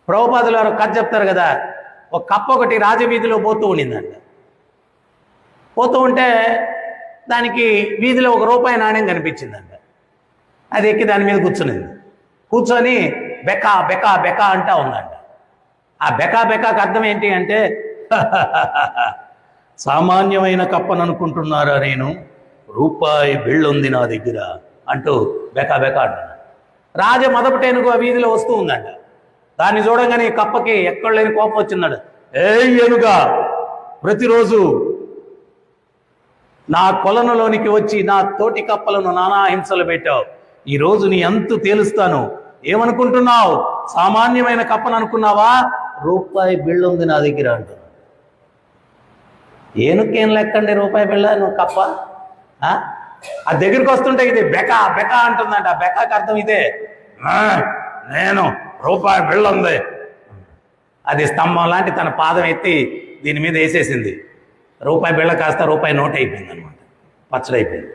ప్రభుపాదులు వారు కథ చెప్తారు కదా, ఒక కప్ప ఒకటి రాజవీధిలో పోతూ ఉండిందంట. పోతూ ఉంటే దానికి వీధిలో ₹1 నాణ్యం కనిపించిందంట. అది ఎక్కి దాని మీద కూర్చునింది. కూర్చొని బెకా బెకా బెకా అంటా ఉందంట. ఆ బెకా బెకాకి అర్థం ఏంటి అంటే, సామాన్యమైన కప్పను అనుకుంటున్నారా నేను, ₹1 బిళ్ళుంది నా దగ్గర అంటూ బెకా బెకా అంటున్నాడు. రాజ మొదపటేనుగు ఆ వీధిలో వస్తూ ఉందంట. దాన్ని చూడంగానే కప్పకి ఎక్కడ లేని కోపం వచ్చిందట. ఏనుగా, ప్రతిరోజు నా కొలనులోనికి వచ్చి నా తోటి కప్పలను నానా హింసలు పెట్టావు. ఈరోజు నీ అంతు తేలుస్తాను. ఏమనుకుంటున్నావు, సామాన్యమైన కప్పను అనుకున్నావా, ₹1 బిళ్ళుంది నా దగ్గర అంటున్నాడు. ఏనుకేం లెక్కండి ₹1 బిళ్ళ, నువ్వు కప్ప. ఆ దగ్గరికి వస్తుంటే ఇది బెకా బెకా అంటుందంట. ఆ బెకాకి అర్థం ఇదే, నేను ₹1 బిళ్ళ ఉంది. అది స్తంభం లాంటి తన పాదం ఎత్తి దీని మీద వేసేసింది. ₹1 బిళ్ళ కాస్త ₹1 నోట్ అయిపోయింది అనమాట, పచ్చడైపోయింది.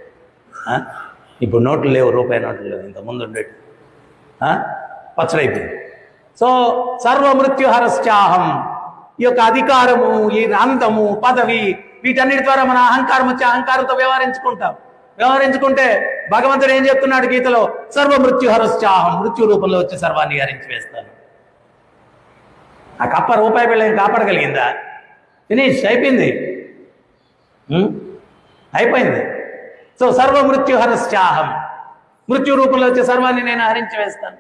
ఇప్పుడు నోట్లు లేవు, ₹1 నోట్లు లేవు, ఇంతకుముందు ఉండేవి. పచ్చడైపోయింది. సో సర్వమృత్యుహరశ్చాహం, ఈ యొక్క అధికారము, ఈ అందము, పదవి, వీటన్నిటి ద్వారా మన అహంకారం వచ్చి అహంకారంతో వ్యవహరించుకుంటే భగవంతుడు ఏం చెప్తున్నాడు గీతలో, సర్వమృత్యుహరశ్చాహం, మృత్యు రూపంలో వచ్చి సర్వాన్ని హరించి వేస్తాను. ఆ కప్ప ₹1 బిళ్ళ ఏం కాపాడగలిగిందా? ఫినిష్ అయిపోయింది. సో సర్వమృత్యుహరశ్చాహం, మృత్యు రూపంలో వచ్చే సర్వాన్ని నేను హరించి వేస్తాను.